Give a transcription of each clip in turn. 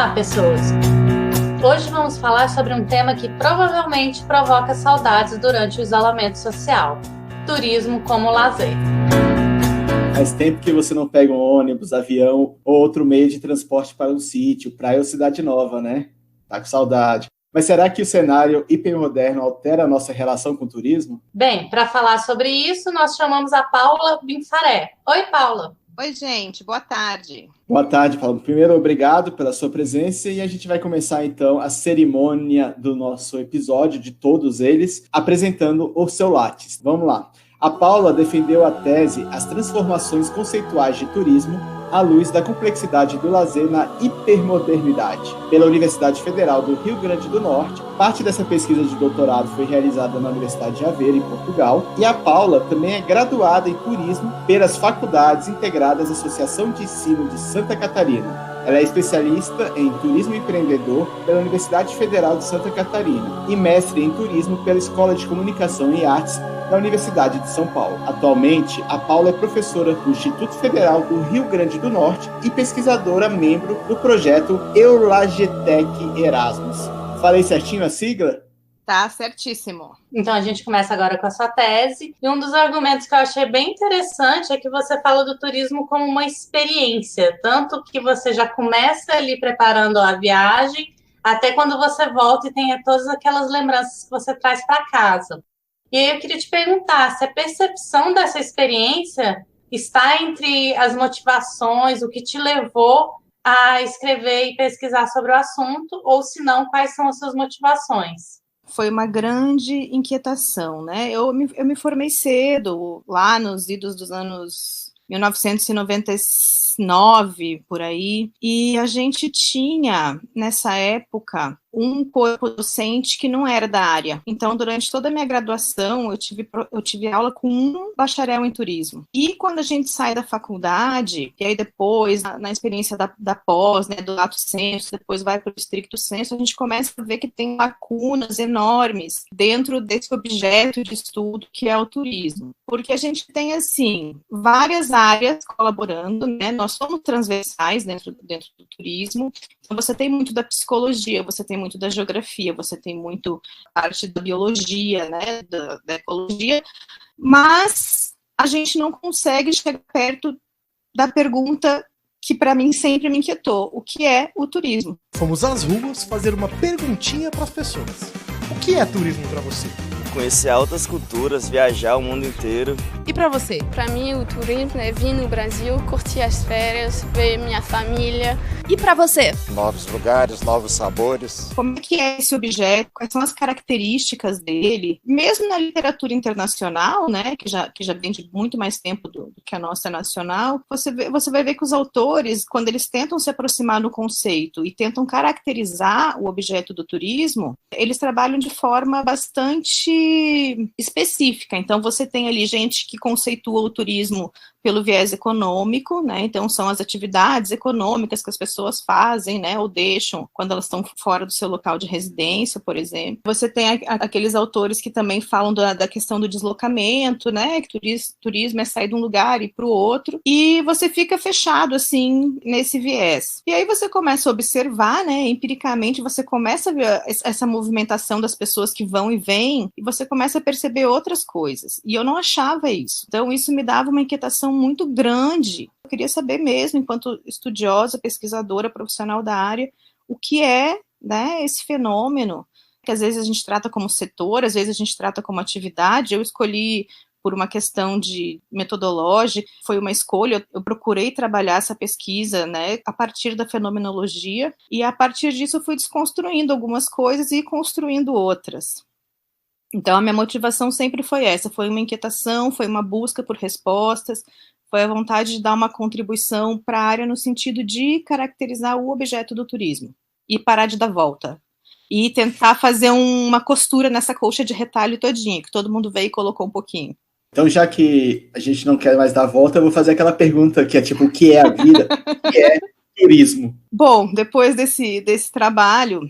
Olá, pessoas! Hoje vamos falar sobre um tema que provavelmente provoca saudades durante o isolamento social: turismo como lazer. Faz tempo que você não pega um ônibus, avião ou outro meio de transporte para um sítio, praia ou cidade nova, né? Tá com saudade. Mas será que o cenário hipermoderno altera a nossa relação com o turismo? Bem, para falar sobre isso, nós chamamos a Paula Binfaré. Oi, Paula! Oi, gente, boa tarde. Boa tarde, Paulo. Primeiro, obrigado pela sua presença e a gente vai começar, então, a cerimônia do nosso episódio, de todos eles, apresentando o seu Lattes. Vamos lá. A Paula defendeu a tese As Transformações Conceituais de Turismo à luz da complexidade do lazer na hipermodernidade, pela Universidade Federal do Rio Grande do Norte. Parte dessa pesquisa de doutorado foi realizada na Universidade de Aveiro, em Portugal, e a Paula também é graduada em turismo pelas Faculdades Integradas Associação de Ensino de Santa Catarina. Ela é especialista em turismo empreendedor pela Universidade Federal de Santa Catarina e mestre em turismo pela Escola de Comunicação e Artes da Universidade de São Paulo. Atualmente, a Paula é professora do Instituto Federal do Rio Grande do Norte e pesquisadora membro do projeto Eulagetec Erasmus. Falei certinho a sigla? Tá certíssimo. Então a gente começa agora com a sua tese. E um dos argumentos que eu achei bem interessante é que você fala do turismo como uma experiência, tanto que você já começa ali preparando a viagem, até quando você volta e tem todas aquelas lembranças que você traz para casa. E aí eu queria te perguntar se a percepção dessa experiência está entre as motivações, o que te levou a escrever e pesquisar sobre o assunto, ou se não, quais são as suas motivações? Foi uma grande inquietação, né? Eu me formei cedo, lá nos idos dos anos 1999, por aí, e a gente tinha, nessa época, um corpo docente que não era da área. Então, durante toda a minha graduação, eu tive aula com um bacharel em turismo. E quando a gente sai da faculdade, e aí depois, na experiência da pós, né, do lato sensu, depois vai para o stricto sensu, a gente começa a ver que tem lacunas enormes dentro desse objeto de estudo que é o turismo. Porque a gente tem, assim, várias áreas colaborando, né? Nós somos transversais dentro do turismo. Então, você tem muito da psicologia, você tem muito da geografia, você tem muito parte da biologia, né, da ecologia, mas a gente não consegue chegar perto da pergunta que para mim sempre me inquietou: o que é o turismo? Fomos às ruas fazer uma perguntinha para as pessoas. O que é turismo para você? Conhecer altas culturas, viajar o mundo inteiro. E para você? Para mim, o turismo é vir no Brasil, curtir as férias, ver minha família. E para você? Novos lugares, novos sabores. Como é que é esse objeto? Quais são as características dele? Mesmo na literatura internacional, né, que já vem de muito mais tempo do que a nossa nacional, você vai ver que os autores, quando eles tentam se aproximar do conceito e tentam caracterizar o objeto do turismo, eles trabalham de forma bastante específica. Então, você tem ali gente que conceitua o turismo pelo viés econômico, né? Então, são as atividades econômicas que as pessoas fazem, né, ou deixam quando elas estão fora do seu local de residência, por exemplo. Você tem aqueles autores que também falam da questão do deslocamento, né, que turismo é sair de um lugar e ir para o outro, e você fica fechado, assim, nesse viés. E aí você começa a observar, né, empiricamente, você começa a ver essa movimentação das pessoas que vão e vêm, e você começa a perceber outras coisas. E eu não achava isso. Então, isso me dava uma inquietação muito grande. Eu queria saber mesmo, enquanto estudiosa, pesquisadora, profissional da área, o que é, né, esse fenômeno, que às vezes a gente trata como setor, às vezes a gente trata como atividade. Eu escolhi por uma questão de metodológica, foi uma escolha, eu procurei trabalhar essa pesquisa, né, a partir da fenomenologia, e a partir disso eu fui desconstruindo algumas coisas e construindo outras. Então, a minha motivação sempre foi essa, foi uma inquietação, foi uma busca por respostas, foi a vontade de dar uma contribuição para a área no sentido de caracterizar o objeto do turismo e parar de dar volta. E tentar fazer uma costura nessa colcha de retalho todinha, que todo mundo veio e colocou um pouquinho. Então, já que a gente não quer mais dar volta, eu vou fazer aquela pergunta que é tipo, o que é a vida? O que é turismo? Bom, depois desse trabalho,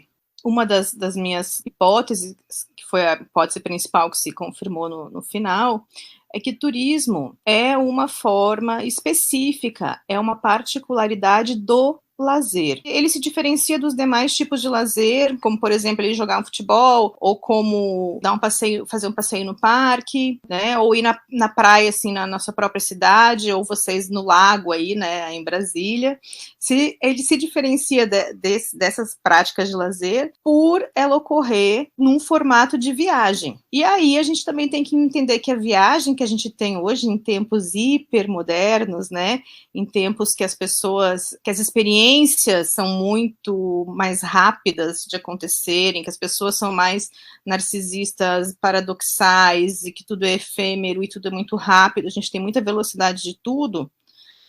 uma das minhas hipóteses, que foi a hipótese principal que se confirmou no final, é que turismo é uma forma específica, é uma particularidade do lazer. Ele se diferencia dos demais tipos de lazer, como, por exemplo, ele jogar um futebol, ou como dar um passeio, fazer um passeio no parque, né, ou ir na praia, assim, na nossa própria cidade, ou vocês no lago aí, né, em Brasília. Ele se diferencia dessas práticas de lazer por ela ocorrer num formato de viagem. E aí a gente também tem que entender que a viagem que a gente tem hoje, em tempos hipermodernos, né, em tempos que as experiências são muito mais rápidas de acontecerem, que as pessoas são mais narcisistas, paradoxais, e que tudo é efêmero e tudo é muito rápido, a gente tem muita velocidade de tudo,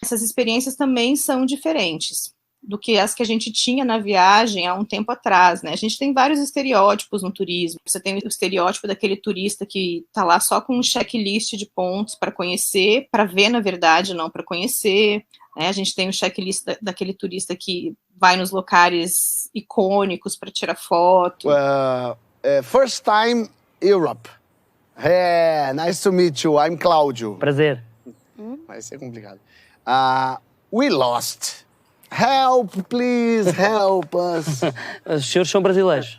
essas experiências também são diferentes do que as que a gente tinha na viagem há um tempo atrás, né? A gente tem vários estereótipos no turismo. Você tem o estereótipo daquele turista que está lá só com um checklist de pontos para conhecer, para ver, na verdade, não para conhecer, né? A gente tem o checklist daquele turista que vai nos locais icônicos para tirar foto. First time Europe. Nice to meet you. I'm Cláudio. Prazer. Vai ser complicado. We lost. Help, please, help us. Os senhores são brasileiros.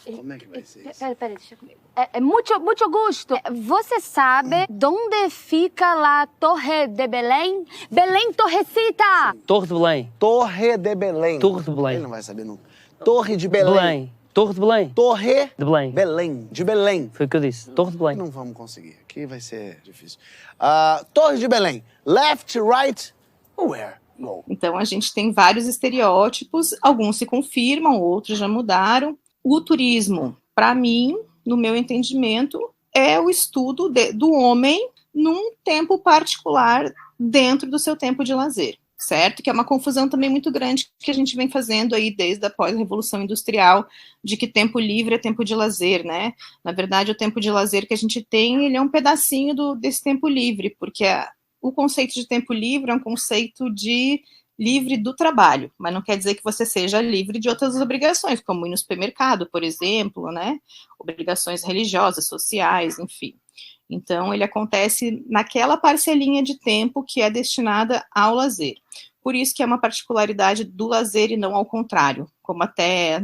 Como é que vai ser isso? Peraí, deixa comigo. Muito gusto. Você sabe onde fica a Torre de Belém? Belém Torrecita! Torre de Belém. Torre de Belém. Torre de Belém. Ele não vai saber nunca. Torre de Belém. Belém. Torre de Belém. Torre de Belém. Belém. De Belém. Foi o que eu disse. Torre de Belém. Não vamos conseguir. Aqui vai ser difícil. Torre de Belém. Left, right, where? No. Então, a gente tem vários estereótipos, alguns se confirmam, outros já mudaram. O turismo, para mim, no meu entendimento, é o estudo do homem num tempo particular dentro do seu tempo de lazer, certo? Que é uma confusão também muito grande que a gente vem fazendo aí desde a pós-revolução industrial, de que tempo livre é tempo de lazer, né? Na verdade, o tempo de lazer que a gente tem, ele é um pedacinho desse tempo livre, porque o conceito de tempo livre é um conceito de livre do trabalho, mas não quer dizer que você seja livre de outras obrigações, como ir no supermercado, por exemplo, né? Obrigações religiosas, sociais, enfim. Então, ele acontece naquela parcelinha de tempo que é destinada ao lazer. Por isso que é uma particularidade do lazer e não ao contrário, como até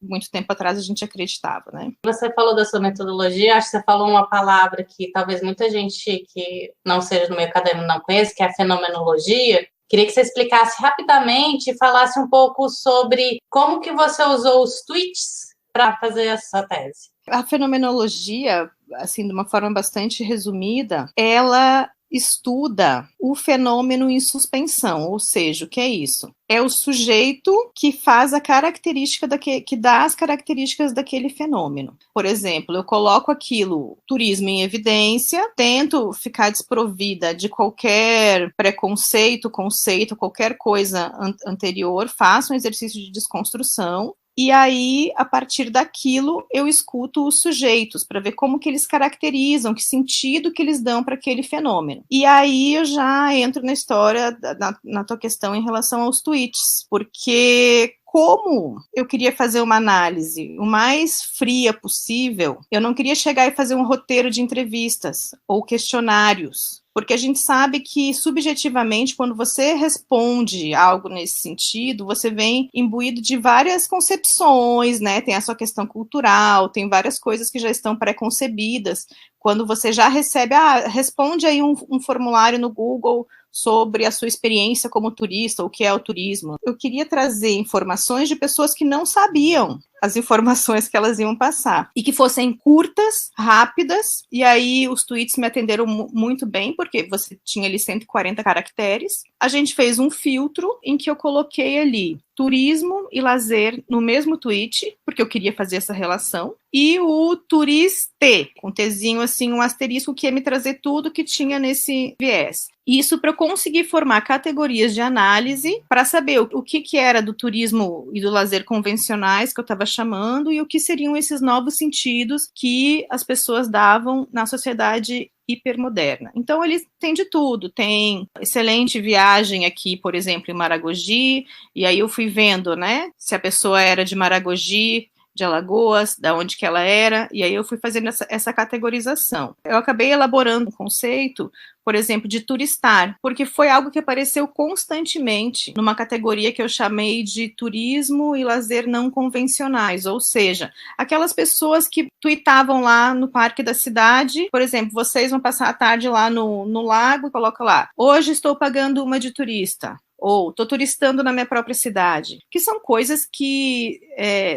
muito tempo atrás a gente acreditava, né? Você falou da sua metodologia, acho que você falou uma palavra que talvez muita gente que não seja do meio acadêmico não conheça, que é a fenomenologia. Queria que você explicasse rapidamente e falasse um pouco sobre como que você usou os tweets para fazer essa tese. A fenomenologia, assim, de uma forma bastante resumida, ela estuda o fenômeno em suspensão, ou seja, o que é isso? É o sujeito que faz a característica que dá as características daquele fenômeno. Por exemplo, eu coloco aquilo, turismo em evidência, tento ficar desprovida de qualquer preconceito, conceito, qualquer coisa anterior, faço um exercício de desconstrução. E aí, a partir daquilo, eu escuto os sujeitos para ver como que eles caracterizam, que sentido que eles dão para aquele fenômeno. E aí eu já entro na história, na tua questão em relação aos tweets, porque como eu queria fazer uma análise o mais fria possível, eu não queria chegar e fazer um roteiro de entrevistas ou questionários, porque a gente sabe que, subjetivamente, quando você responde algo nesse sentido, você vem imbuído de várias concepções, né? Tem a sua questão cultural, tem várias coisas que já estão pré-concebidas. Quando você já recebe, responde aí um formulário no Google sobre a sua experiência como turista, o que é o turismo. Eu queria trazer informações de pessoas que não sabiam as informações que elas iam passar, e que fossem curtas, rápidas, e aí os tweets me atenderam muito bem, porque você tinha ali 140 caracteres. A gente fez um filtro em que eu coloquei ali turismo e lazer no mesmo tweet, porque eu queria fazer essa relação, e o turiste, com Tzinho assim, um asterisco que ia me trazer tudo que tinha nesse viés. Isso para eu conseguir formar categorias de análise para saber o que era do turismo e do lazer convencionais que eu estava chamando e o que seriam esses novos sentidos que as pessoas davam na sociedade hipermoderna. Então, eles têm de tudo. Tem excelente viagem aqui, por exemplo, em Maragogi, e aí eu fui vendo, né, se a pessoa era de Maragogi, de Alagoas, da onde que ela era, e aí eu fui fazendo essa categorização. Eu acabei elaborando um conceito, por exemplo, de turistar, porque foi algo que apareceu constantemente numa categoria que eu chamei de turismo e lazer não convencionais, ou seja, aquelas pessoas que tuitavam lá no parque da cidade, por exemplo, vocês vão passar a tarde lá no lago e coloca lá, hoje estou pagando uma de turista, ou estou turistando na minha própria cidade, que são coisas que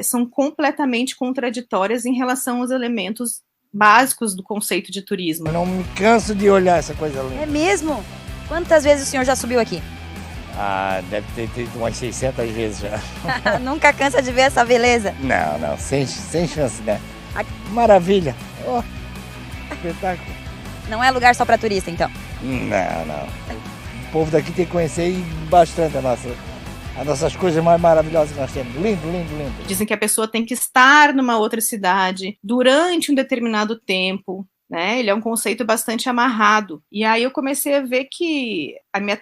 são completamente contraditórias em relação aos elementos básicos do conceito de turismo. Eu não me canso de olhar essa coisa ali. É mesmo? Quantas vezes o senhor já subiu aqui? Ah, deve ter ido umas 600 vezes já. Nunca cansa de ver essa beleza? Não, sem chance, né? Maravilha. Oh, espetáculo. Não é lugar só para turista, então? Não. O povo daqui tem que conhecer bastante as nossas coisas mais maravilhosas que nós temos. Lindo. Dizem que a pessoa tem que estar numa outra cidade durante um determinado tempo, né? Ele é um conceito bastante amarrado. E aí eu comecei a ver que a minha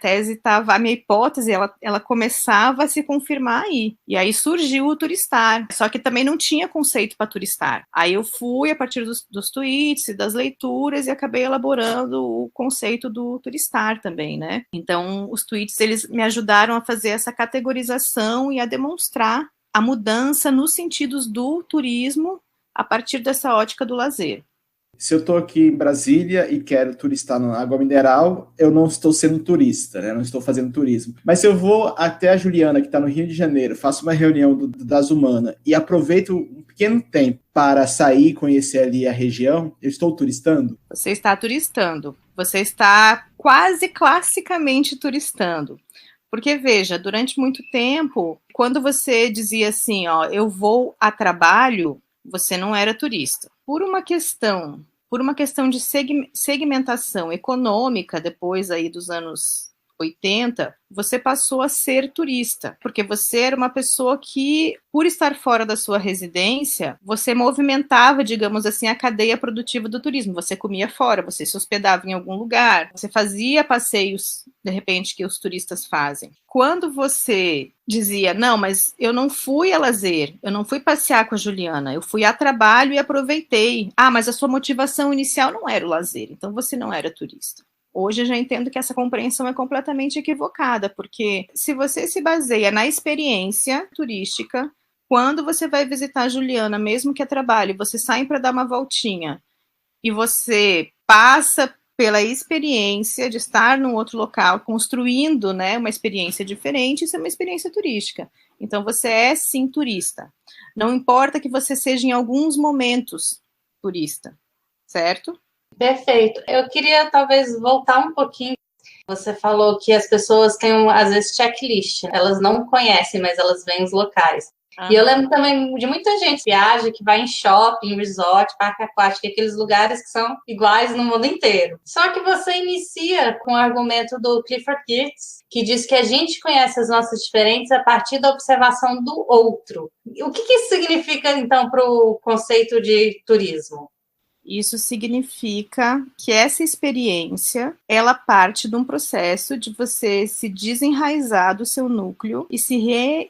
hipótese, ela começava a se confirmar aí. E aí surgiu o turistar. Só que também não tinha conceito para turistar. Aí eu fui a partir dos tweets e das leituras e acabei elaborando o conceito do turistar também, né? Então, os tweets, eles me ajudaram a fazer essa categorização e a demonstrar a mudança nos sentidos do turismo a partir dessa ótica do lazer. Se eu estou aqui em Brasília e quero turistar na água mineral, eu não estou sendo turista, né? Não estou fazendo turismo. Mas se eu vou até a Juliana, que está no Rio de Janeiro, faço uma reunião das Humanas e aproveito um pequeno tempo para sair e conhecer ali a região, eu estou turistando? Você está turistando. Você está quase classicamente turistando. Porque, veja, durante muito tempo, quando você dizia assim, ó, eu vou a trabalho, você não era turista. Por uma questão de segmentação econômica, depois aí dos anos 80, você passou a ser turista, porque você era uma pessoa que, por estar fora da sua residência, você movimentava, digamos assim, a cadeia produtiva do turismo. Você comia fora, você se hospedava em algum lugar, você fazia passeios, de repente, que os turistas fazem. Quando você dizia, não, mas eu não fui a lazer, eu não fui passear com a Juliana, eu fui a trabalho e aproveitei. Ah, mas a sua motivação inicial não era o lazer, então você não era turista. Hoje eu já entendo que essa compreensão é completamente equivocada, porque se você se baseia na experiência turística, quando você vai visitar a Juliana, mesmo que a trabalho, você sai para dar uma voltinha e você passa pela experiência de estar num outro local, construindo, né, uma experiência diferente, isso é uma experiência turística. Então você é sim turista. Não importa que você seja em alguns momentos turista, certo? Perfeito. Eu queria talvez voltar um pouquinho. Você falou que as pessoas têm, às vezes, checklist. Elas não conhecem, mas elas veem os locais. E eu lembro também de muita gente que viaja, que vai em shopping, resort, parque aquático, aqueles lugares que são iguais no mundo inteiro. Só que você inicia com o argumento do Clifford Geertz, que diz que a gente conhece as nossas diferenças a partir da observação do outro. O que isso significa, então, para o conceito de turismo? Isso significa que essa experiência, ela parte de um processo de você se desenraizar do seu núcleo e se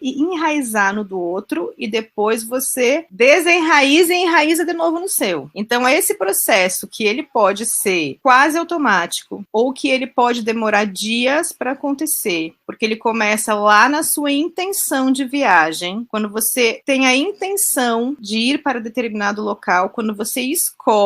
enraizar no do outro, e depois você desenraiza e enraiza de novo no seu. Então, é esse processo que ele pode ser quase automático, ou que ele pode demorar dias para acontecer, porque ele começa lá na sua intenção de viagem, quando você tem a intenção de ir para determinado local, quando você escolhe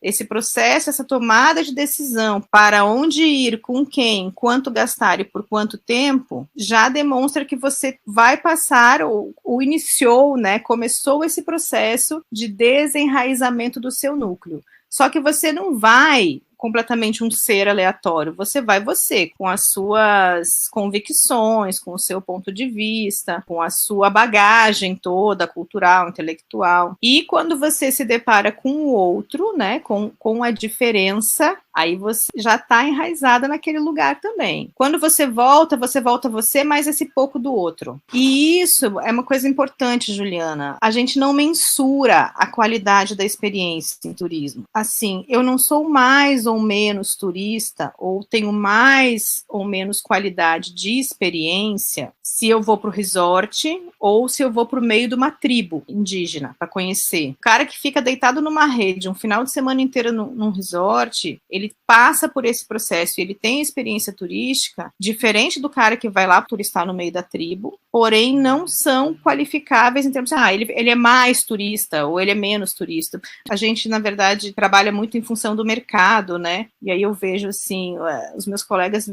esse processo, essa tomada de decisão para onde ir, com quem, quanto gastar e por quanto tempo, já demonstra que você vai passar ou iniciou, né, começou esse processo de desenraizamento do seu núcleo. Só que você não vai completamente um ser aleatório, você, com as suas convicções, com o seu ponto de vista, com a sua bagagem toda, cultural, intelectual. E quando você se depara com o outro, né, com a diferença, Aí você já está enraizada naquele lugar também. Quando você volta você, mais esse pouco do outro. E isso é uma coisa importante, Juliana. A gente não mensura a qualidade da experiência em turismo. Assim, eu não sou mais ou menos turista, ou tenho mais ou menos qualidade de experiência se eu vou para o resort ou se eu vou para o meio de uma tribo indígena para conhecer. O cara que fica deitado numa rede um final de semana inteiro num resort, ele passa por esse processo e ele tem experiência turística diferente do cara que vai lá turistar no meio da tribo, porém não são qualificáveis em termos de, ele é mais turista ou ele é menos turista. A gente, na verdade, trabalha muito em função do mercado, né? E aí eu vejo, assim, os meus colegas,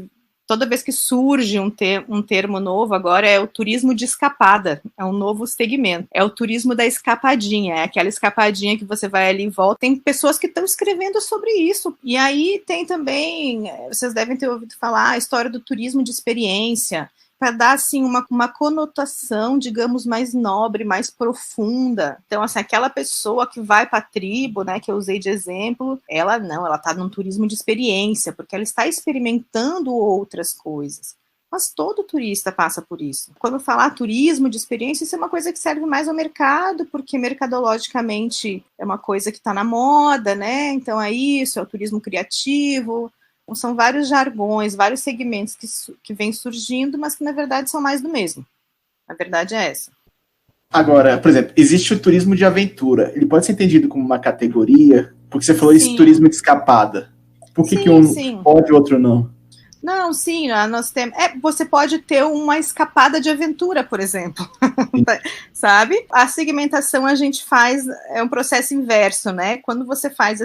toda vez que surge um termo novo agora, é o turismo de escapada, é um novo segmento, é o turismo da escapadinha, é aquela escapadinha que você vai ali e volta. Tem pessoas que estão escrevendo sobre isso, e aí tem também, vocês devem ter ouvido falar, a história do turismo de experiência, para dar, assim, uma conotação, digamos, mais nobre, mais profunda. Então, assim, aquela pessoa que vai para a tribo, né, que eu usei de exemplo, ela está num turismo de experiência, porque ela está experimentando outras coisas. Mas todo turista passa por isso. Quando falar turismo de experiência, isso é uma coisa que serve mais ao mercado, porque mercadologicamente é uma coisa que está na moda, né? Então é isso, é o turismo criativo. Então, são vários jargões, vários segmentos que vêm surgindo, mas que, na verdade, são mais do mesmo. A verdade é essa. Agora, por exemplo, existe o turismo de aventura. Ele pode ser entendido como uma categoria? Porque você falou esse turismo de escapada. Por que um pode e o outro não? Não, sim, nós temos. Você pode ter uma escapada de aventura, por exemplo. Sabe? A segmentação a gente faz, é um processo inverso, né? Quando você faz,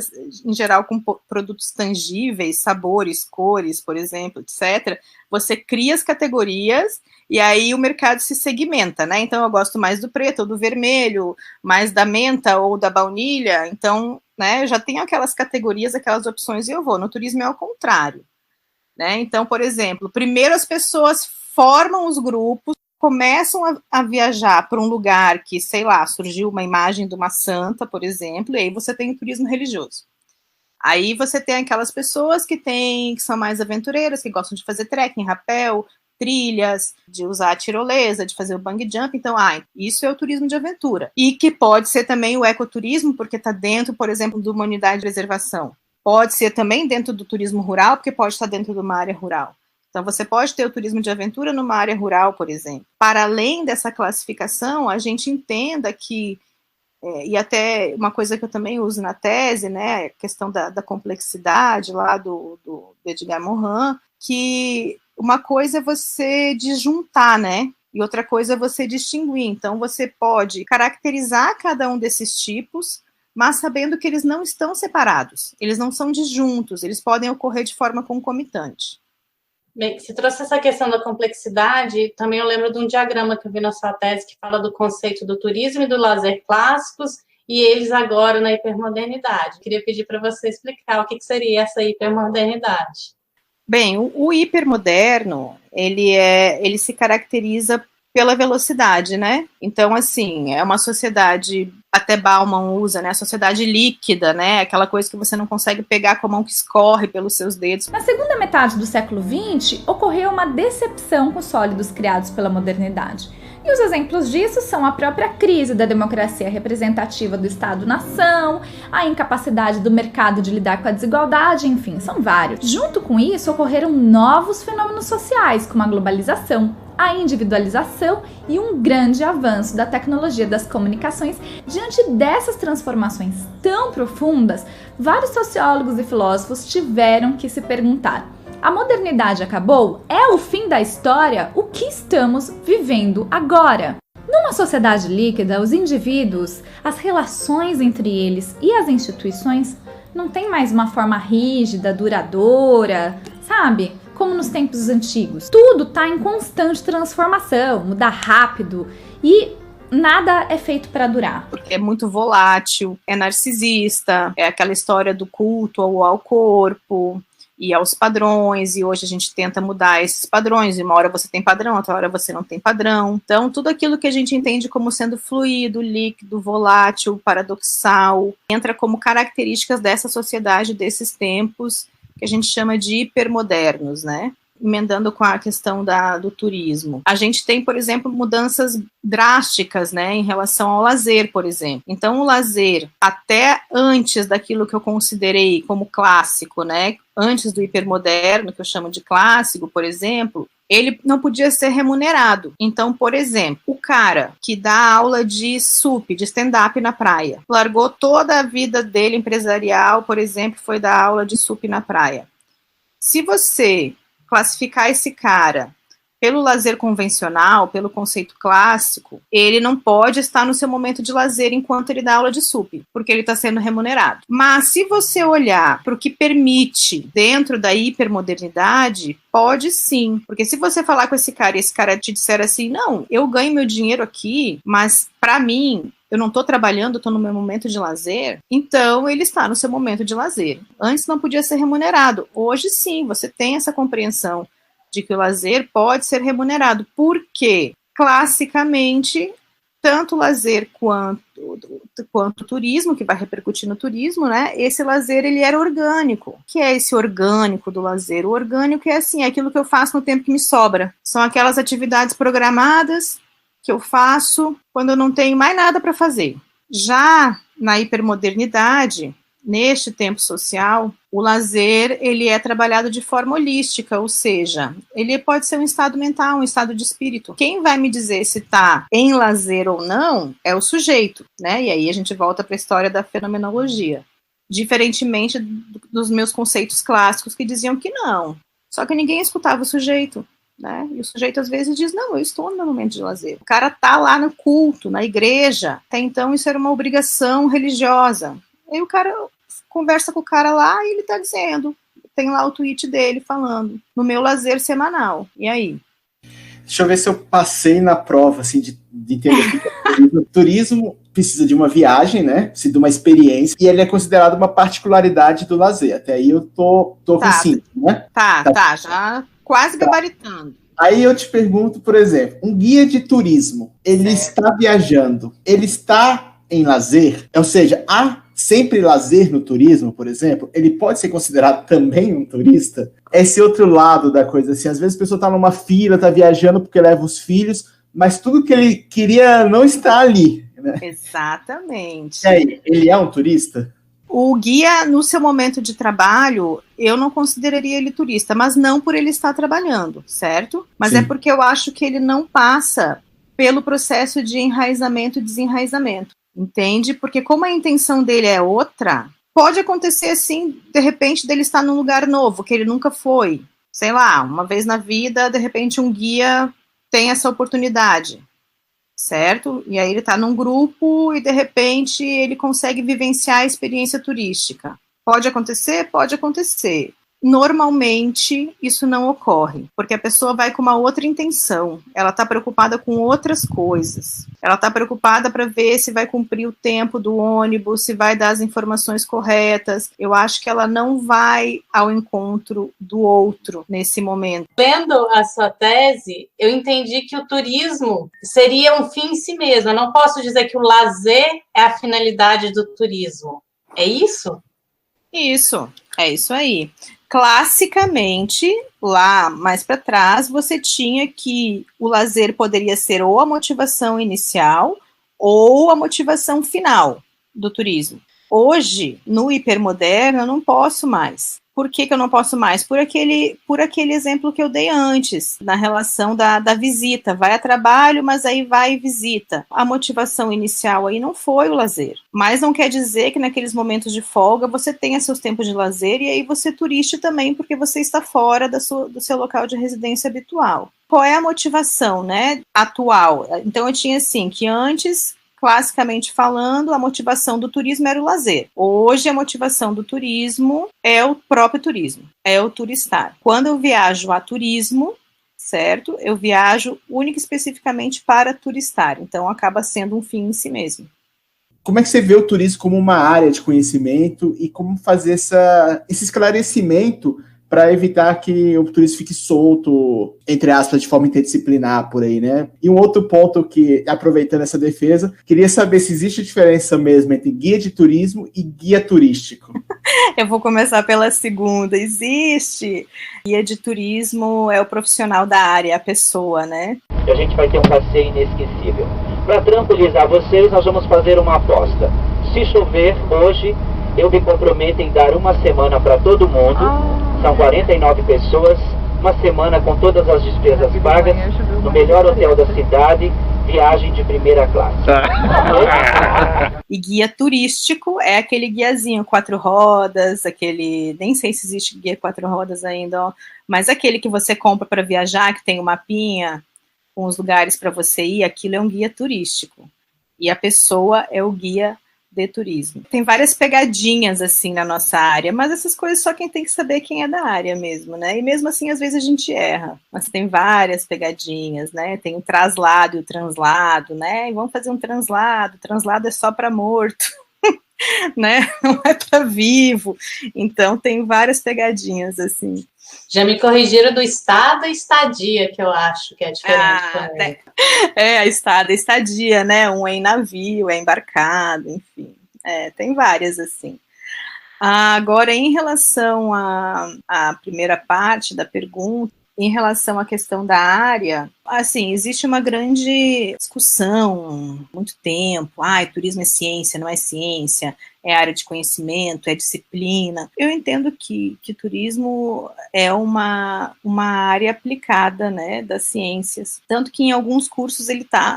em geral, com produtos tangíveis, sabores, cores, por exemplo, etc., você cria as categorias e aí o mercado se segmenta, né? Então, eu gosto mais do preto ou do vermelho, mais da menta ou da baunilha. Então, né, eu já tenho aquelas categorias, aquelas opções e eu vou. No turismo é ao contrário. Né? Então, por exemplo, primeiro as pessoas formam os grupos, começam a viajar para um lugar que, sei lá, surgiu uma imagem de uma santa, por exemplo, e aí você tem o turismo religioso. Aí você tem aquelas pessoas que são mais aventureiras, que gostam de fazer trekking, rapel, trilhas, de usar a tirolesa, de fazer o bungee jump. Então, isso é o turismo de aventura. E que pode ser também o ecoturismo, porque está dentro, por exemplo, de uma unidade de preservação. Pode ser também dentro do turismo rural, porque pode estar dentro de uma área rural. Então, você pode ter o turismo de aventura numa área rural, por exemplo. Para além dessa classificação, a gente entenda que, e até uma coisa que eu também uso na tese, né, a questão da complexidade lá do Edgar Morin, que uma coisa é você disjuntar, né, e outra coisa é você distinguir. Então, você pode caracterizar cada um desses tipos, mas sabendo que eles não estão separados, eles não são disjuntos, eles podem ocorrer de forma concomitante. Bem, você trouxe essa questão da complexidade, também eu lembro de um diagrama que eu vi na sua tese que fala do conceito do turismo e do lazer clássicos, e eles agora na hipermodernidade. Queria pedir para você explicar o que seria essa hipermodernidade. Bem, o hipermoderno, ele se caracteriza pela velocidade, né? Então, assim, é uma sociedade, até Bauman usa, né? A sociedade líquida, né? Aquela coisa que você não consegue pegar com a mão que escorre pelos seus dedos. Na segunda metade do século XX, ocorreu uma decepção com os sólidos criados pela modernidade. E os exemplos disso são a própria crise da democracia representativa do Estado-nação, a incapacidade do mercado de lidar com a desigualdade, enfim, são vários. Junto com isso, ocorreram novos fenômenos sociais, como a globalização, a individualização e um grande avanço da tecnologia das comunicações. Diante dessas transformações tão profundas, vários sociólogos e filósofos tiveram que se perguntar: a modernidade acabou? É o fim da história? O que estamos vivendo agora? Numa sociedade líquida, os indivíduos, as relações entre eles e as instituições não têm mais uma forma rígida, duradoura, sabe? Como nos tempos antigos. Tudo está em constante transformação, muda rápido e nada é feito para durar. Porque é muito volátil, é narcisista, é aquela história do culto ao corpo e aos padrões, e hoje a gente tenta mudar esses padrões, e uma hora você tem padrão, outra hora você não tem padrão. Então, tudo aquilo que a gente entende como sendo fluido, líquido, volátil, paradoxal, entra como características dessa sociedade, desses tempos, que a gente chama de hipermodernos, né? Emendando com a questão do turismo. A gente tem, por exemplo, mudanças drásticas, né, em relação ao lazer, por exemplo. Então, o lazer, até antes daquilo que eu considerei como clássico, né, antes do hipermoderno, que eu chamo de clássico, por exemplo, ele não podia ser remunerado. Então, por exemplo, o cara que dá aula de SUP, de stand-up na praia, largou toda a vida dele empresarial, por exemplo, foi dar aula de SUP na praia. Se você classificar esse cara pelo lazer convencional, pelo conceito clássico, ele não pode estar no seu momento de lazer enquanto ele dá aula de SUP, porque ele está sendo remunerado. Mas se você olhar para o que permite dentro da hipermodernidade, pode sim, porque se você falar com esse cara e esse cara te disser assim, não, eu ganho meu dinheiro aqui, mas para mim, eu não estou trabalhando, estou no meu momento de lazer, então ele está no seu momento de lazer. Antes não podia ser remunerado, hoje sim, você tem essa compreensão de que o lazer pode ser remunerado, porque, classicamente, tanto o lazer quanto o turismo, que vai repercutir no turismo, né, esse lazer, ele era orgânico. O que é esse orgânico do lazer? O orgânico é assim, é aquilo que eu faço no tempo que me sobra. São aquelas atividades programadas que eu faço quando eu não tenho mais nada para fazer. Já na hipermodernidade, neste tempo social, o lazer, ele é trabalhado de forma holística, ou seja, ele pode ser um estado mental, um estado de espírito. Quem vai me dizer se está em lazer ou não é o sujeito, né? E aí a gente volta para a história da fenomenologia. Diferentemente dos meus conceitos clássicos que diziam que não. Só que ninguém escutava o sujeito, né? E o sujeito às vezes diz, não, eu estou no meu momento de lazer. O cara tá lá no culto, na igreja. Até então isso era uma obrigação religiosa. Aí o cara conversa com o cara lá e ele tá dizendo, tem lá o tweet dele falando, no meu lazer semanal. E aí? Deixa eu ver se eu passei na prova, assim, de entender o que é turismo. Turismo precisa de uma viagem, né? Precisa de uma experiência, e ele é considerado uma particularidade do lazer. Até aí eu tô com 5, né? Tá, já quase gabaritando. Aí eu te pergunto, por exemplo, um guia de turismo, ele está viajando, ele está em lazer? Ou seja, há sempre lazer no turismo, por exemplo? Ele pode ser considerado também um turista? Esse outro lado da coisa, assim, às vezes a pessoa está numa fila, está viajando porque leva os filhos, mas tudo que ele queria não está ali, né? Exatamente. E aí, ele é um turista? O guia, no seu momento de trabalho, eu não consideraria ele turista, mas não por ele estar trabalhando, certo? Mas é porque eu acho que ele não passa pelo processo de enraizamento e desenraizamento, entende? Porque como a intenção dele é outra, pode acontecer assim, de repente, dele estar num lugar novo, que ele nunca foi. Sei lá, uma vez na vida, de repente um guia tem essa oportunidade, certo? E aí ele está num grupo e, de repente, ele consegue vivenciar a experiência turística. Pode acontecer? Pode acontecer. Normalmente, isso não ocorre, porque a pessoa vai com uma outra intenção. Ela está preocupada com outras coisas. Ela está preocupada para ver se vai cumprir o tempo do ônibus, se vai dar as informações corretas. Eu acho que ela não vai ao encontro do outro nesse momento. Lendo a sua tese, eu entendi que o turismo seria um fim em si mesmo. Eu não posso dizer que o lazer é a finalidade do turismo. É isso? Isso, é isso aí. Classicamente, lá mais para trás, você tinha que o lazer poderia ser ou a motivação inicial ou a motivação final do turismo. Hoje, no hipermoderno, eu não posso mais. Por que eu não posso mais? Por aquele exemplo que eu dei antes, na relação da visita. Vai a trabalho, mas aí vai e visita. A motivação inicial aí não foi o lazer. Mas não quer dizer que naqueles momentos de folga você tenha seus tempos de lazer e aí você turiste também, porque você está fora do seu local de residência habitual. Qual é a motivação, né, atual? Então eu tinha assim, que antes, classicamente falando, a motivação do turismo era o lazer. Hoje, a motivação do turismo é o próprio turismo, é o turistar. Quando eu viajo a turismo, certo? Eu viajo única e especificamente para turistar. Então, acaba sendo um fim em si mesmo. Como é que você vê o turismo como uma área de conhecimento e como fazer esse esclarecimento para evitar que o turismo fique solto, entre aspas, de forma interdisciplinar por aí, né? E um outro ponto que, aproveitando essa defesa, queria saber se existe diferença mesmo entre guia de turismo e guia turístico. Eu vou começar pela segunda. Existe. Guia de turismo é o profissional da área, a pessoa, né? A gente vai ter um passeio inesquecível. Para tranquilizar vocês, nós vamos fazer uma aposta. Se chover hoje, eu me comprometo em dar uma semana para todo mundo. São 49 pessoas. Uma semana com todas as despesas pagas, no melhor hotel da cidade, viagem de primeira classe. E guia turístico é aquele guiazinho 4 rodas, aquele, nem sei se existe guia 4 rodas ainda, ó, mas aquele que você compra para viajar, que tem um mapinha com os lugares para você ir, aquilo é um guia turístico. E a pessoa é o guia de turismo. Tem várias pegadinhas, assim, na nossa área, mas essas coisas só quem tem que saber é quem é da área mesmo, né? E mesmo assim, às vezes a gente erra, mas tem várias pegadinhas, né? Tem o traslado e o translado, né? E vamos fazer um translado é só para morto, né? Não é para vivo. Então, tem várias pegadinhas, assim. Já me corrigiram do estado e estadia, que eu acho que é diferente também. A estadia, né? Um é em navio, é embarcado, enfim. Tem várias, assim. Agora, em relação à primeira parte da pergunta, em relação à questão da área, assim, existe uma grande discussão, muito tempo, turismo é ciência, não é ciência, é área de conhecimento, é disciplina. Eu entendo que turismo é uma área aplicada, né, das ciências, tanto que em alguns cursos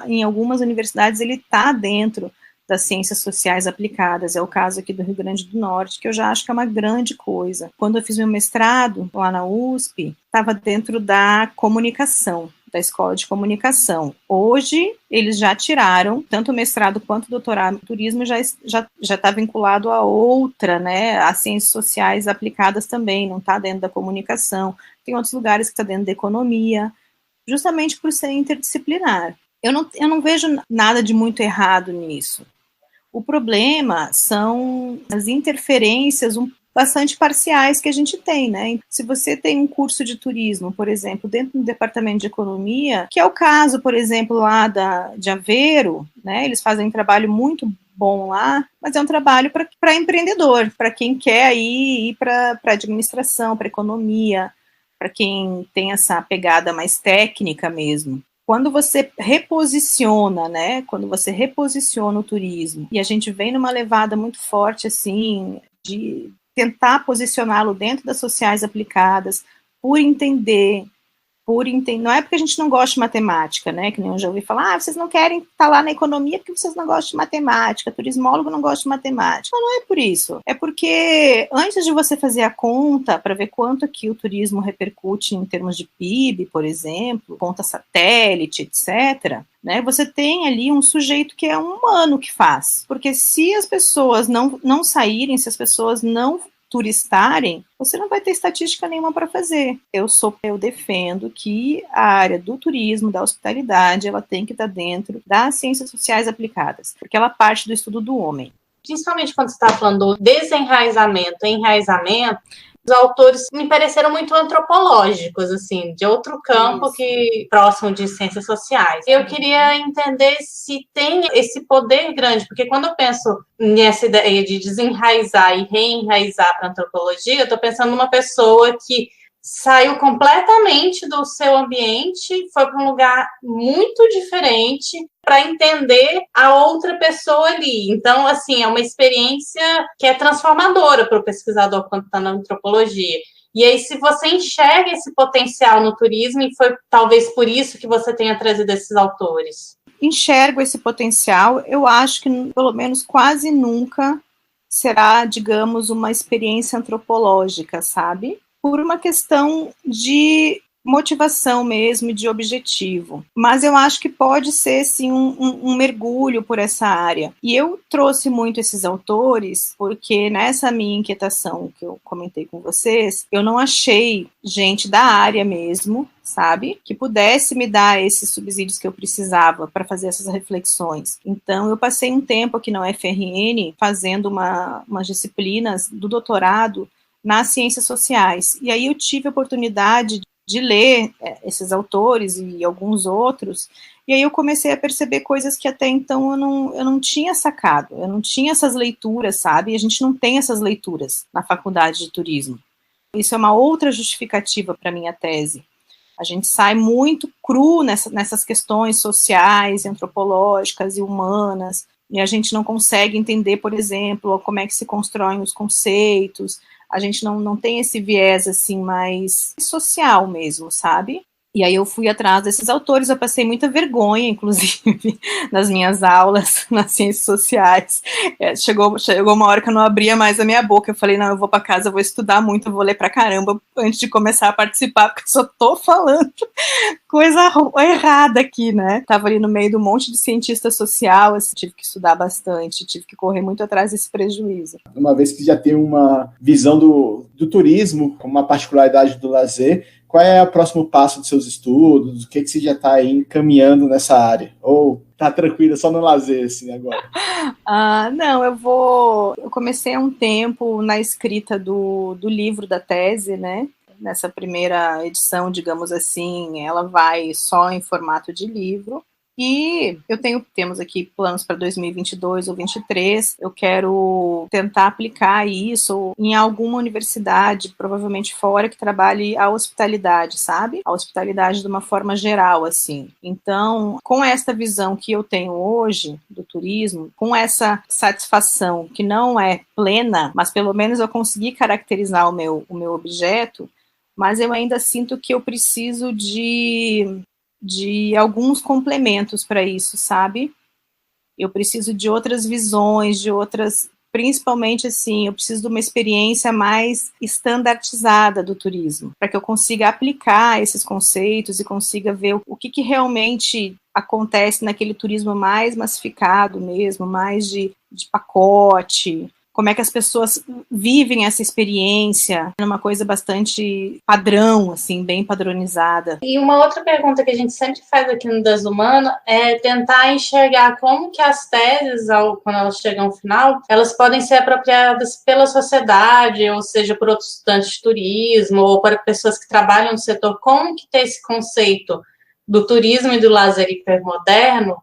em algumas universidades ele está dentro das ciências sociais aplicadas, é o caso aqui do Rio Grande do Norte, que eu já acho que é uma grande coisa. Quando eu fiz meu mestrado lá na USP, estava dentro da comunicação, da escola de comunicação. Hoje, eles já tiraram, tanto o mestrado quanto o doutorado em turismo já está vinculado a outra, né, as ciências sociais aplicadas também, não está dentro da comunicação. Tem outros lugares que está dentro da economia, justamente por ser interdisciplinar. Eu não vejo nada de muito errado nisso. O problema são as interferências bastante parciais que a gente tem, né? Se você tem um curso de turismo, por exemplo, dentro do departamento de economia, que é o caso, por exemplo, lá de Aveiro, né? Eles fazem um trabalho muito bom lá, mas é um trabalho para empreendedor, para quem quer aí ir para administração, para economia, para quem tem essa pegada mais técnica mesmo. Quando você reposiciona, né, quando você reposiciona o turismo, e a gente vem numa levada muito forte, assim, de tentar posicioná-lo dentro das sociais aplicadas, por entender, não é porque a gente não gosta de matemática, né, que nem eu já ouvi falar, vocês não querem estar lá na economia porque vocês não gostam de matemática, turismólogo não gosta de matemática. Não é por isso, é porque antes de você fazer a conta para ver quanto que o turismo repercute em termos de PIB, por exemplo, conta satélite, etc., né, você tem ali um sujeito que é um humano que faz, porque se as pessoas não saírem, se as pessoas não turistarem, você não vai ter estatística nenhuma para fazer. Eu defendo que a área do turismo, da hospitalidade, ela tem que estar dentro das ciências sociais aplicadas, porque ela parte do estudo do homem. Principalmente quando você está falando do desenraizamento, enraizamento, os autores me pareceram muito antropológicos, assim, de outro campo que próximo de ciências sociais. Eu queria entender se tem esse poder grande, porque quando eu penso nessa ideia de desenraizar e reenraizar para a antropologia, eu estou pensando numa pessoa que saiu completamente do seu ambiente, foi para um lugar muito diferente para entender a outra pessoa ali. Então, assim, é uma experiência que é transformadora para o pesquisador quando está na antropologia. E aí, se você enxerga esse potencial no turismo, e foi talvez por isso que você tenha trazido esses autores. Enxergo esse potencial, eu acho que, pelo menos, quase nunca será, digamos, uma experiência antropológica, sabe? Por uma questão de motivação mesmo, de objetivo. Mas eu acho que pode ser, sim, um mergulho por essa área. E eu trouxe muito esses autores porque nessa minha inquietação que eu comentei com vocês, eu não achei gente da área mesmo, sabe, que pudesse me dar esses subsídios que eu precisava para fazer essas reflexões. Então, eu passei um tempo aqui na UFRN fazendo umas disciplinas do doutorado nas ciências sociais. E aí eu tive a oportunidade de ler esses autores e alguns outros, e aí eu comecei a perceber coisas que até então eu não tinha sacado, eu não tinha essas leituras, sabe? E a gente não tem essas leituras na faculdade de turismo. Isso é uma outra justificativa para minha tese. A gente sai muito cru nessas questões sociais, antropológicas e humanas, e a gente não consegue entender, por exemplo, como é que se constroem os conceitos, a gente não tem esse viés, assim, mais social mesmo, sabe? E aí eu fui atrás desses autores, eu passei muita vergonha, inclusive, nas minhas aulas, nas ciências sociais. Chegou uma hora que eu não abria mais a minha boca, eu falei, não, eu vou para casa, eu vou estudar muito, eu vou ler pra caramba antes de começar a participar, porque eu só tô falando coisa errada aqui, né? Tava ali no meio de um monte de cientista social, assim, tive que estudar bastante, tive que correr muito atrás desse prejuízo. Uma vez que já tem uma visão do turismo, como uma particularidade do lazer, qual é o próximo passo dos seus estudos? O que você já está aí encaminhando nessa área? Ou tá tranquila só no lazer, assim, agora? Não, eu comecei há um tempo na escrita do livro da tese, né? Nessa primeira edição, digamos assim, ela vai só em formato de livro. E temos aqui planos para 2022 ou 2023, eu quero tentar aplicar isso em alguma universidade, provavelmente fora, que trabalhe a hospitalidade, sabe? A hospitalidade de uma forma geral, assim. Então, com esta visão que eu tenho hoje do turismo, com essa satisfação que não é plena, mas pelo menos eu consegui caracterizar o meu objeto, mas eu ainda sinto que eu preciso de alguns complementos para isso, sabe? Eu preciso de outras visões, principalmente assim, eu preciso de uma experiência mais estandartizada do turismo, para que eu consiga aplicar esses conceitos e consiga ver o que realmente acontece naquele turismo mais massificado mesmo, mais de pacote, como é que as pessoas vivem essa experiência, uma coisa bastante padrão, assim, bem padronizada. E uma outra pergunta que a gente sempre faz aqui no Das Humana é tentar enxergar como que as teses, quando elas chegam ao final, elas podem ser apropriadas pela sociedade, ou seja, por outros estudantes de turismo, ou para pessoas que trabalham no setor, como que ter esse conceito do turismo e do lazer hipermoderno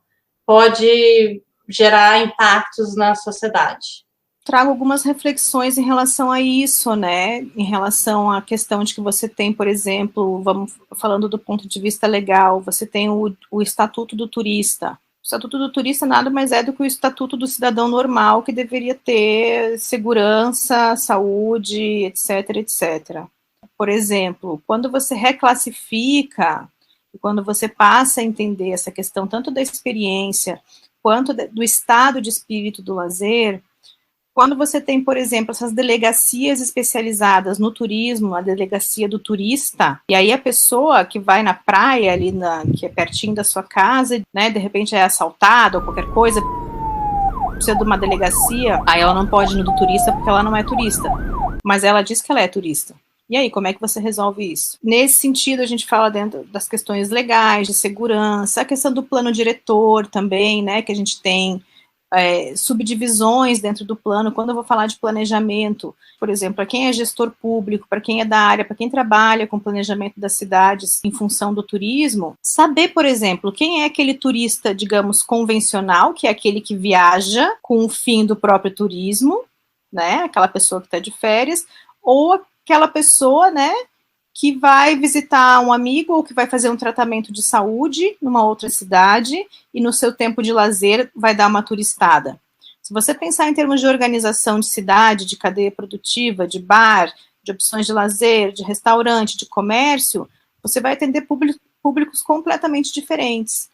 pode gerar impactos na sociedade. Trago algumas reflexões em relação a isso, né, em relação à questão de que você tem, por exemplo, vamos falando do ponto de vista legal, você tem o Estatuto do Turista. O Estatuto do Turista nada mais é do que o Estatuto do Cidadão Normal, que deveria ter segurança, saúde, etc, etc. Por exemplo, quando você reclassifica, quando você passa a entender essa questão tanto da experiência, quanto do estado de espírito do lazer, quando você tem, por exemplo, essas delegacias especializadas no turismo, a delegacia do turista, e aí a pessoa que vai na praia, ali que é pertinho da sua casa, né, de repente é assaltada ou qualquer coisa, precisa de uma delegacia, aí ela não pode ir no do turista porque ela não é turista, mas ela diz que ela é turista. E aí, como é que você resolve isso? Nesse sentido, a gente fala dentro das questões legais, de segurança, a questão do plano diretor também, né, que a gente tem subdivisões dentro do plano. Quando eu vou falar de planejamento, por exemplo, para quem é gestor público, para quem é da área, para quem trabalha com planejamento das cidades em função do turismo, saber, por exemplo, quem é aquele turista, digamos, convencional, que é aquele que viaja com o fim do próprio turismo, né, aquela pessoa que está de férias, ou aquela pessoa, né, que vai visitar um amigo ou que vai fazer um tratamento de saúde numa outra cidade e no seu tempo de lazer vai dar uma turistada. Se você pensar em termos de organização de cidade, de cadeia produtiva, de bar, de opções de lazer, de restaurante, de comércio, você vai atender públicos completamente diferentes.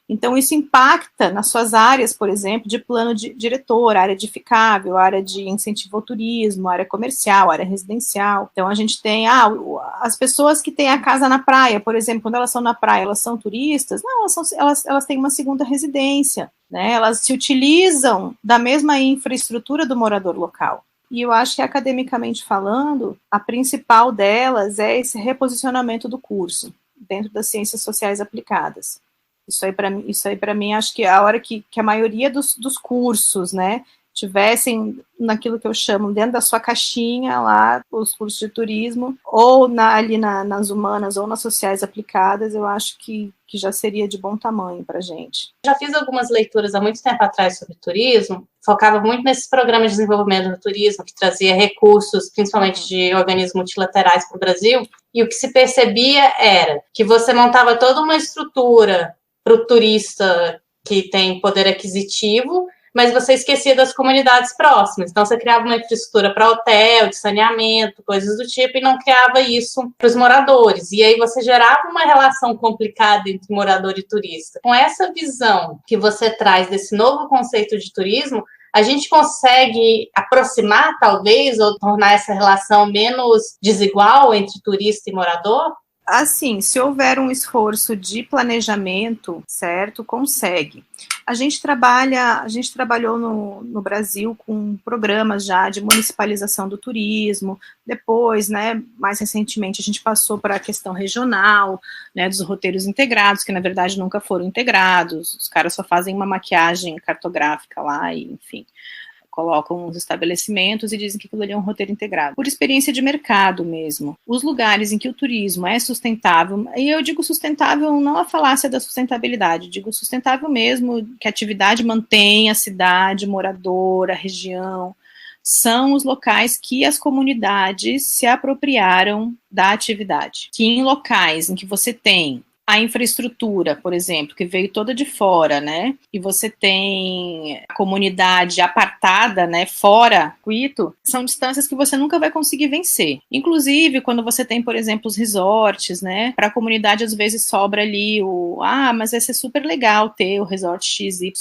Então, isso impacta nas suas áreas, por exemplo, de plano diretor, área edificável, área de incentivo ao turismo, área comercial, área residencial. Então, a gente tem as pessoas que têm a casa na praia, por exemplo, quando elas estão na praia, elas são turistas? Não, elas têm uma segunda residência, né? Elas se utilizam da mesma infraestrutura do morador local. E eu acho que, academicamente falando, a principal delas é esse reposicionamento do curso, dentro das ciências sociais aplicadas. Isso aí para mim, acho que é a hora que a maioria dos cursos, né, tivessem naquilo que eu chamo, dentro da sua caixinha lá, os cursos de turismo, ou ali nas humanas ou nas sociais aplicadas, eu acho que já seria de bom tamanho para a gente. Já fiz algumas leituras há muito tempo atrás sobre turismo, focava muito nesses programas de desenvolvimento do turismo, que trazia recursos, principalmente de organismos multilaterais para o Brasil, e o que se percebia era que você montava toda uma estrutura para o turista que tem poder aquisitivo, mas você esquecia das comunidades próximas. Então, você criava uma infraestrutura para hotel, de saneamento, coisas do tipo, e não criava isso para os moradores. E aí você gerava uma relação complicada entre morador e turista. Com essa visão que você traz desse novo conceito de turismo, a gente consegue aproximar, talvez, ou tornar essa relação menos desigual entre turista e morador? Assim, se houver um esforço de planejamento, certo, consegue. A gente trabalhou no Brasil com programas já de municipalização do turismo, depois, né, mais recentemente a gente passou para a questão regional, né, dos roteiros integrados, que na verdade nunca foram integrados, os caras só fazem uma maquiagem cartográfica lá e, enfim, colocam os estabelecimentos e dizem que aquilo ali é um roteiro integrado. Por experiência de mercado mesmo. Os lugares em que o turismo é sustentável, e eu digo sustentável não a falácia da sustentabilidade, digo sustentável mesmo, que a atividade mantém a cidade, moradora, a região, são os locais que as comunidades se apropriaram da atividade. Que em locais em que você tem a infraestrutura, por exemplo, que veio toda de fora, né, e você tem a comunidade apartada, né, fora do circuito, são distâncias que você nunca vai conseguir vencer. Inclusive, quando você tem, por exemplo, os resorts, né, para a comunidade às vezes sobra ali mas vai ser super legal ter o resort XYZ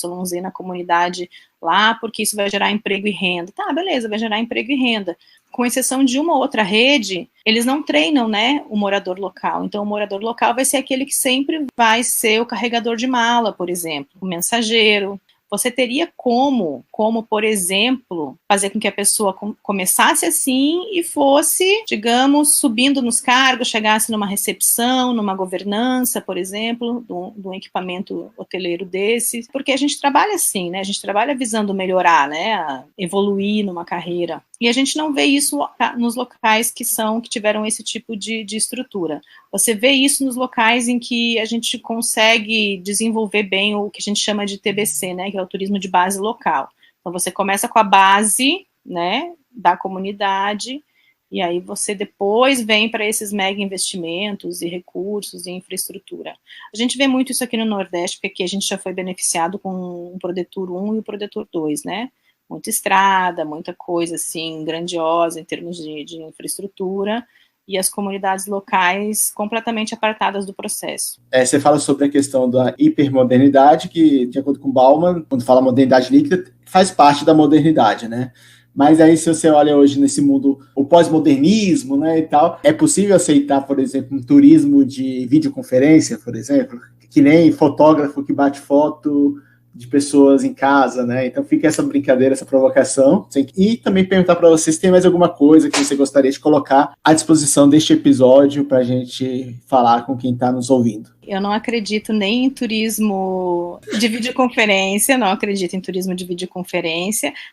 na comunidade lá, porque isso vai gerar emprego e renda. Tá, beleza, vai gerar emprego e renda. Com exceção de uma ou outra rede, eles não treinam, né, o morador local. Então, o morador local vai ser aquele que sempre vai ser o carregador de mala, por exemplo, o mensageiro. Você teria como, por exemplo, fazer com que a pessoa começasse assim e fosse, digamos, subindo nos cargos, chegasse numa recepção, numa governança, por exemplo, de um equipamento hoteleiro desse, porque a gente trabalha assim, né? A gente trabalha visando melhorar, né? Evoluir numa carreira. E a gente não vê isso nos locais que tiveram esse tipo de estrutura. Você vê isso nos locais em que a gente consegue desenvolver bem o que a gente chama de TBC, né, que é o turismo de base local. Então, você começa com a base, né, da comunidade, e aí você depois vem para esses mega investimentos e recursos e infraestrutura. A gente vê muito isso aqui no Nordeste, porque aqui a gente já foi beneficiado com o Prodetur 1 e o Prodetur 2, né, muita estrada, muita coisa, assim, grandiosa em termos de infraestrutura, e as comunidades locais completamente apartadas do processo. Você fala sobre a questão da hipermodernidade, que, de acordo com Bauman, quando fala modernidade líquida, faz parte da modernidade, né? Mas aí, se você olha hoje nesse mundo, o pós-modernismo, né, e tal, é possível aceitar, por exemplo, um turismo de videoconferência, por exemplo, que nem fotógrafo que bate foto de pessoas em casa, né? Então fica essa brincadeira, essa provocação. E também perguntar para vocês se tem mais alguma coisa que você gostaria de colocar à disposição deste episódio para a gente falar com quem está nos ouvindo. Eu não acredito nem em turismo de videoconferência,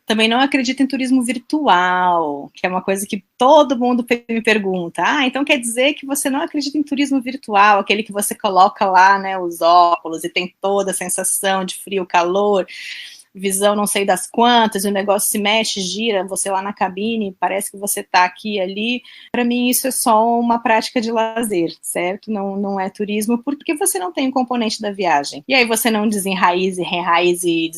também não acredito em turismo virtual, que é uma coisa que todo mundo me pergunta. Então quer dizer que você não acredita em turismo virtual, aquele que você coloca lá, né, os óculos e tem toda a sensação de frio, calor, visão não sei das quantas, e o negócio se mexe, gira, você lá na cabine, parece que você está aqui e ali. Para mim isso é só uma prática de lazer, certo? Não é turismo, porque você não tem um componente da viagem. E aí você não desenraiza e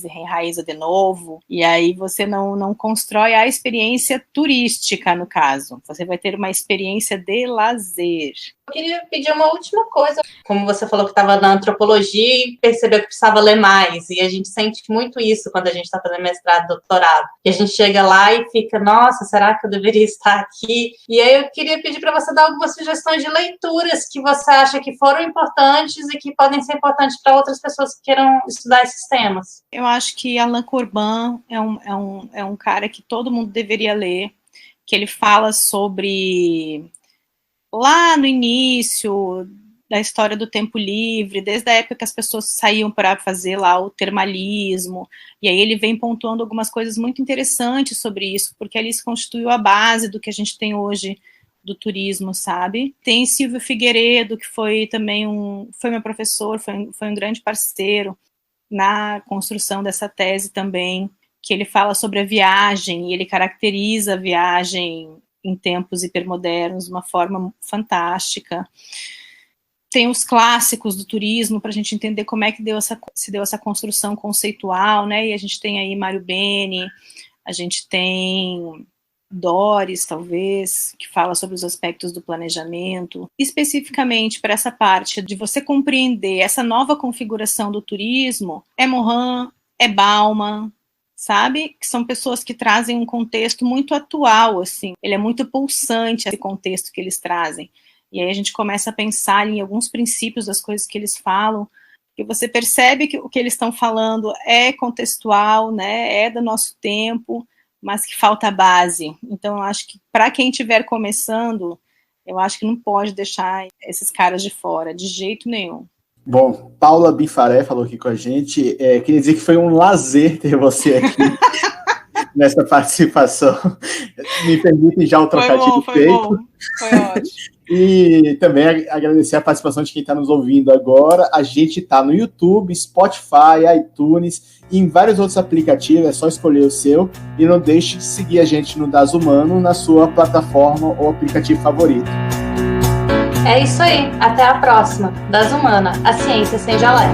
reenraiza de novo, e aí você não constrói a experiência turística, no caso. Você vai ter uma experiência de lazer. Eu queria pedir uma última coisa. Como você falou que estava na antropologia e percebeu que precisava ler mais, e a gente sente muito isso quando a gente está fazendo mestrado, doutorado. E a gente chega lá e fica, nossa, será que eu deveria estar aqui? E aí eu queria pedir para você dar algumas sugestões de leituras que você acha que foram importantes e que podem ser importantes para outras pessoas que queiram estudar esses temas. Eu acho que Alain Corbin é um cara que todo mundo deveria ler, que ele fala sobre... Lá no início da história do tempo livre, desde a época que as pessoas saíam para fazer lá o termalismo, e aí ele vem pontuando algumas coisas muito interessantes sobre isso, porque ali se constituiu a base do que a gente tem hoje do turismo, sabe? Tem Silvio Figueiredo, que foi também foi meu professor, foi um grande parceiro na construção dessa tese também, que ele fala sobre a viagem, e ele caracteriza a viagem em tempos hipermodernos de uma forma fantástica. Tem os clássicos do turismo, para a gente entender como é que se deu essa construção conceitual, né? E a gente tem aí Mário Beni, a gente tem Doris, talvez, que fala sobre os aspectos do planejamento. Especificamente para essa parte de você compreender essa nova configuração do turismo, é Morin, é Bauman, sabe? Que são pessoas que trazem um contexto muito atual, assim. Ele é muito pulsante, esse contexto que eles trazem. E aí a gente começa a pensar em alguns princípios das coisas que eles falam, que você percebe que o que eles estão falando é contextual, né? É do nosso tempo, mas que falta a base. Então, eu acho que para quem estiver começando, eu acho que não pode deixar esses caras de fora, de jeito nenhum. Bom, Paula Bifaré falou aqui com a gente. Queria dizer que foi um lazer ter você aqui nessa participação. Me permitem já o trocadilho feito. Foi ótimo. E também agradecer a participação de quem está nos ouvindo agora. A gente está no YouTube, Spotify, iTunes e em vários outros aplicativos. É só escolher o seu. E não deixe de seguir a gente no Das Humano na sua plataforma ou aplicativo favorito. É isso aí. Até a próxima. Das Humana, a ciência sem jalé.